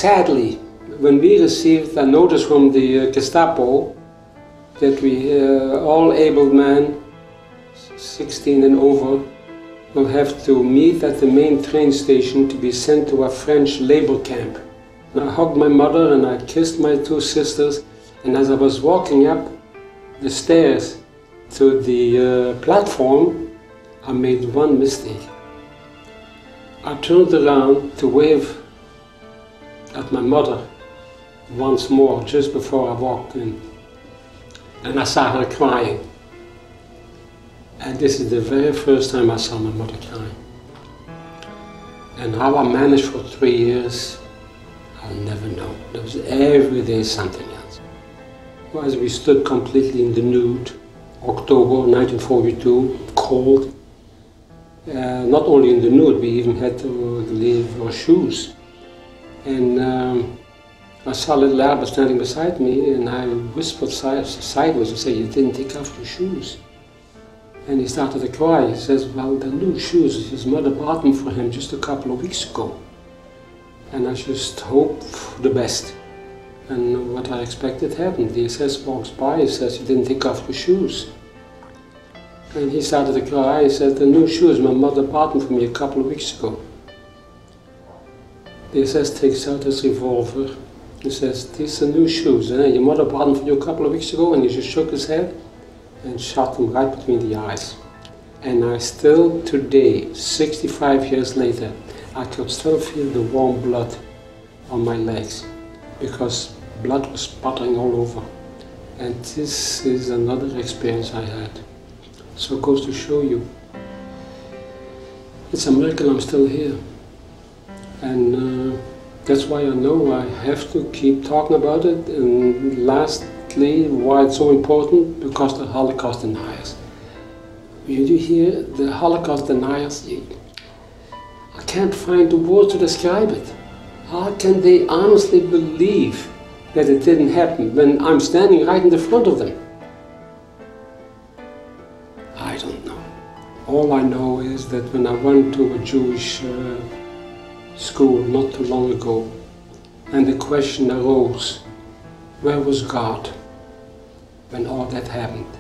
sadly, when we received a notice from the Gestapo that we all able men, 16 and over, will have to meet at the main train station to be sent to a French labor camp. And I hugged my mother and I kissed my two sisters, and as I was walking up the stairs to the platform, I made one mistake. I turned around to wave at my mother once more, just before I walked in. And I saw her crying. And this is the very first time I saw my mother crying. And how I managed for 3 years, I'll never know. There was every day something else. Well, as we stood completely in the nude, October 1942, cold. Not only in the nude, we even had to leave our shoes. And I saw little Albert standing beside me, and I whispered sideways and said, "You didn't take off your shoes." And he started to cry. He says, "Well, the new shoes, his mother bought them for him just a couple of weeks ago. And I just hope for the best." And what I expected happened. The SS walks by, he says, "You didn't take off your shoes." And he started to cry. He said, "The new shoes, my mother bought them for me a couple of weeks ago." The SS takes out his revolver. He says, "These are new shoes. Your mother bought them for you a couple of weeks ago," and he just shook his head and shot him right between the eyes. And I still, today, 65 years later, I could still feel the warm blood on my legs, because blood was sputtering all over. And this is another experience I had. So it goes to show you, it's a miracle I'm still here. And that's why I know I have to keep talking about it. And lastly, why it's so important, because the Holocaust deniers. When you hear the Holocaust deniers, I can't find the words to describe it. How can they honestly believe that it didn't happen when I'm standing right in the front of them? I don't know. All I know is that when I went to a Jewish school not too long ago, and the question arose, where was God when all that happened?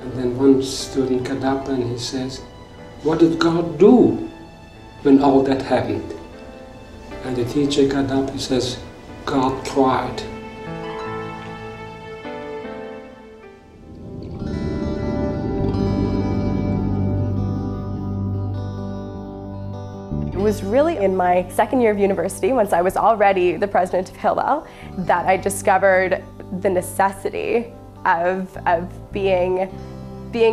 And then one student got up and he says, what did God do when all that happened? And the teacher got up, he says, God cried. It was really in my second year of university, once I was already the president of Hillel, that I discovered the necessity of being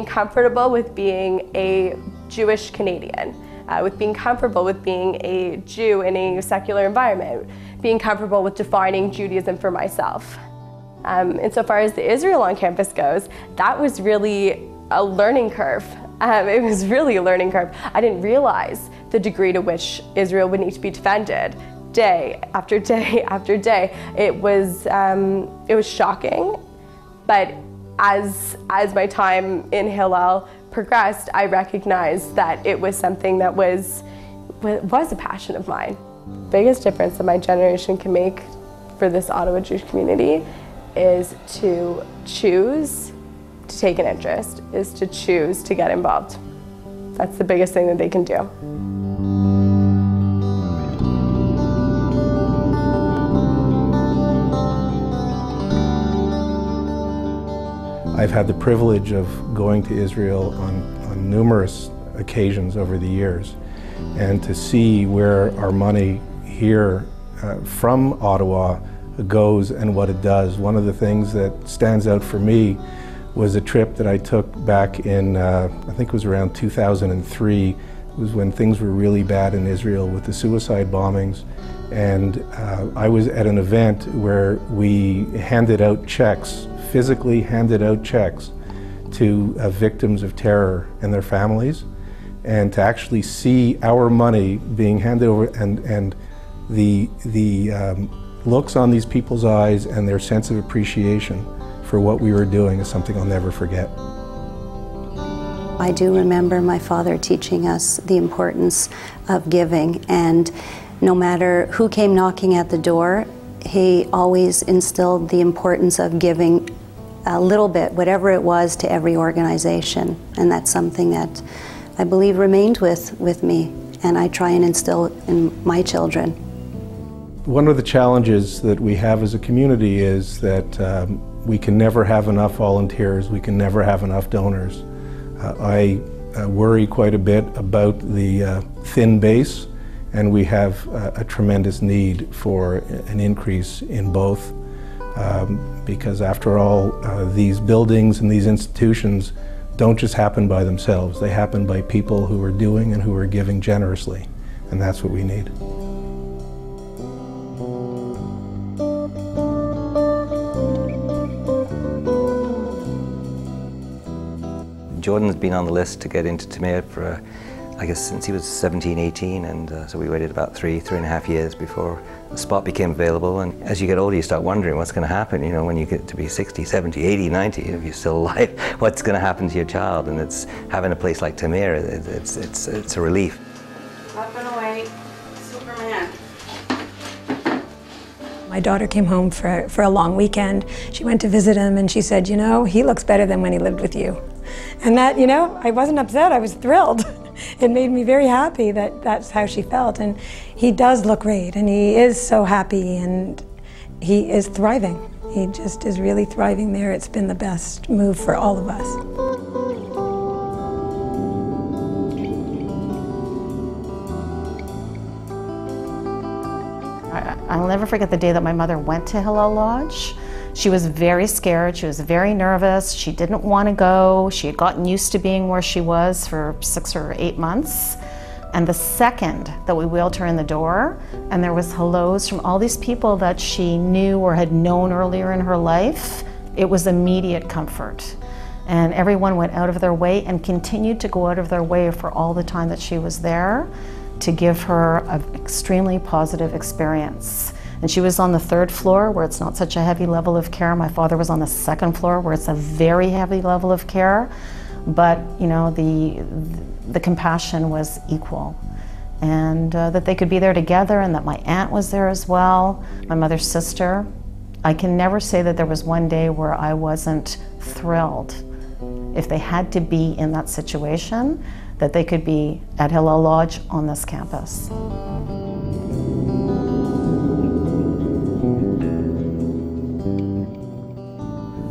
comfortable with being a Jewish Canadian, with being comfortable with being a Jew in a secular environment, being comfortable with defining Judaism for myself. Insofar as the Israel on campus goes, that was really a learning curve. It was really a learning curve. I didn't realize the degree to which Israel would need to be defended day after day after day. It was shocking, but as my time in Hillel progressed, I recognized that it was something that was a passion of mine. The biggest difference that my generation can make for this Ottawa Jewish community is to choose to take an interest, is to choose to get involved. That's the biggest thing that they can do. I've had the privilege of going to Israel on numerous occasions over the years, and to see where our money here from Ottawa goes and what it does. One of the things that stands out for me was a trip that I took back in, I think it was around 2003. It was when things were really bad in Israel with the suicide bombings. And I was at an event where we handed out checks, physically handed out checks to victims of terror and their families. And to actually see our money being handed over, and the looks on these people's eyes and their sense of appreciation for what we were doing is something I'll never forget. I do remember my father teaching us the importance of giving, and No matter who came knocking at the door, he always instilled the importance of giving a little bit, whatever it was, to every organization. And that's something that I believe remained with me, and I try and instill in my children. One of the challenges that we have as a community is that we can never have enough volunteers, we can never have enough donors. I worry quite a bit about the thin base, and we have a tremendous need for an increase in both, because after all, these buildings and these institutions don't just happen by themselves. They happen by people who are doing and who are giving generously, and that's what we need. Jordan's been on the list to get into Tamir for, I guess, since he was 17, 18, and so we waited about three and a half years before the spot became available. And as you get older, you start wondering what's going to happen, you know, when you get to be 60, 70, 80, 90, if you're still alive, what's going to happen to your child? And it's having a place like Tamir, it's a relief. Up and away, Superman. My daughter came home for a long weekend. She went to visit him and she said, you know, he looks better than when he lived with you. And that, you know, I wasn't upset, I was thrilled. It made me very happy that that's how she felt. And he does look great, and he is so happy, and he is thriving. He just is really thriving there. It's been the best move for all of us. I'll never forget the day that my mother went to Hillel Lodge. She was very scared, she was very nervous, she didn't want to go. She had gotten used to being where she was for 6 or 8 months. And the second that we wheeled her in the door, and there was hellos from all these people that she knew or had known earlier in her life, it was immediate comfort. And everyone went out of their way and continued to go out of their way for all the time that she was there to give her an extremely positive experience. And she was on the 3rd floor where it's not such a heavy level of care. My father was on the 2nd floor where it's a very heavy level of care. But, you know, the compassion was equal. And that they could be there together, and that my aunt was there as well, my mother's sister. I can never say that there was one day where I wasn't thrilled. If they had to be in that situation, that they could be at Hillel Lodge on this campus.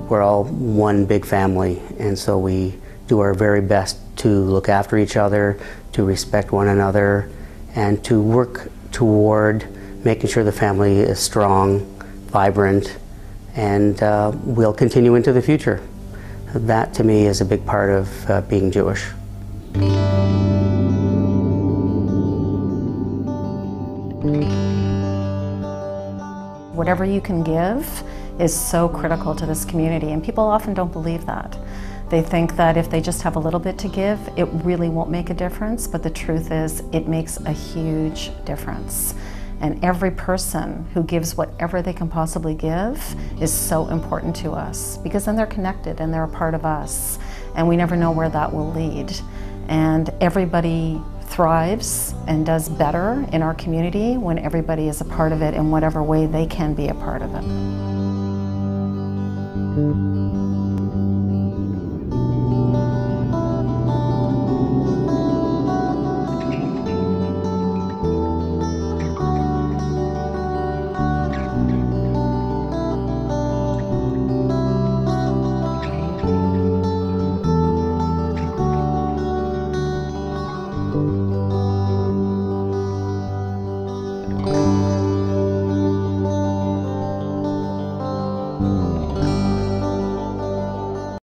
We're all one big family, and so we do our very best to look after each other, to respect one another, and to work toward making sure the family is strong, vibrant, and will continue into the future. That, to me, is a big part of being Jewish. Whatever you can give is so critical to this community, and people often don't believe that. They think that if they just have a little bit to give, it really won't make a difference, but the truth is it makes a huge difference. And every person who gives whatever they can possibly give is so important to us, because then they're connected and they're a part of us, and we never know where that will lead. And everybody thrives and does better in our community when everybody is a part of it in whatever way they can be a part of it.